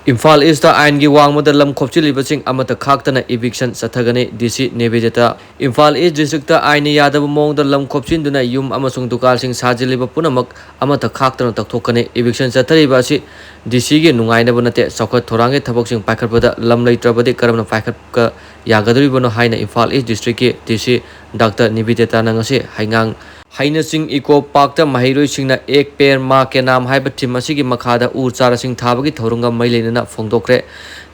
Imphal is the Aingi Wangmada Lam Khopchinlibasing Amata Khaktana Eviction Chathagani DC Nivedita. Imphal is district Aini Yadav Mong the Lam Khopchinduna Yum Amasung Dukasing Sajiliba Punamak Amata Khaktana Taktokane Eviction Chataribasi DC Nungaina Bonate Saka Torange Taboxing Pakarpada Lam Laitrabadi Karamana Pakaka Yagadribono Haina Imphal is district DC Dr. Nivedita Nangase Hangang Haina Sing Eco Park Mahiro Singna Ek Pair Ma Kenam Hypertim Masigi Makada Urchara Sing Tabagi Torunga Mailina Fongdokre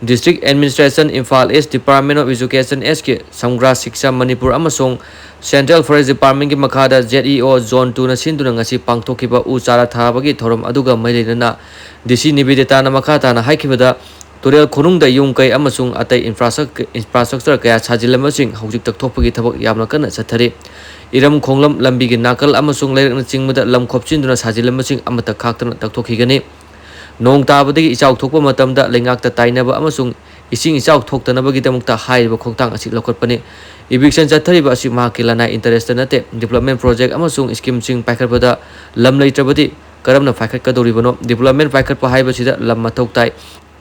District Administration Imphal East Department of Education SK Samgra Siksha Manipur Amasong Central Forest Department Makada ZEO Zone 2 na Sinduna Ngasi Pangtokiba Urchara Tabagi Torum Aduga Mailina DC Nivedita Namakata na Haikibada Turel Kunung da Yung Kai Amasung Atay infrastructure Kaya Sajilamasing Hojik Topagi Tabak Yamakan Satari Iram Konglam Lambigi Nakal Amasung Lake Chingmada Lam Khopchinlibasing Sajilamasing Amata Khaktana Taktokigani Nong Tabadi Isau Topa Matamda Lingak Tainaba Amasung Ising Isau Toktanabagi Damukta High Bokotang Asik Lokotpani Eviction Chathariba Simakilana Interestanate Development Project Amasung Skim Sing Pakarpada Lam Laitrabadi Karamna Fakar Kadoribano Development Fakar Pahibasida Lam Matoktai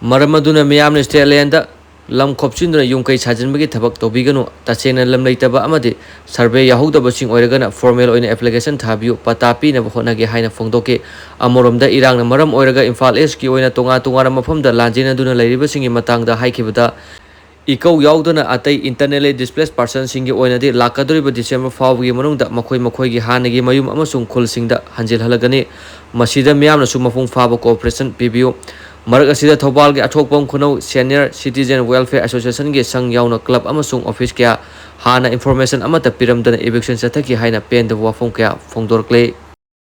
Maramaduna Miam Stalanda Lam Khopchinlibasing Yung Kai Sajanbagi Tabak Tobigano Tachena Lam Laitaba Amadi Survey Yahuda Basing Oregana Formal in Application Tabu Patapi Nabahonagi Haina Fongdoke Amoromda Irang Maram Orega Imphal Eski Oina Tonga Tongara from the Lanjina Duna Laribasing in Matanga Haikibata Eco Yaudana Ate internally displaced person singing Oina de Lakadriba December Fawi Monunda Makoi Hanagi Mayum Amasung Kulsingda Hanjil Halagani Masida Miam Sumafung Fabo Cooperation PBO Margasida Tobal Atopom Kuno Senior Citizen Welfare Association Ge Sang Yauna Club Amasung Office Kya Hana Information Amata Piram Dana Eviction Sataki Haina Pen the Wafong Kya Fongdor Clay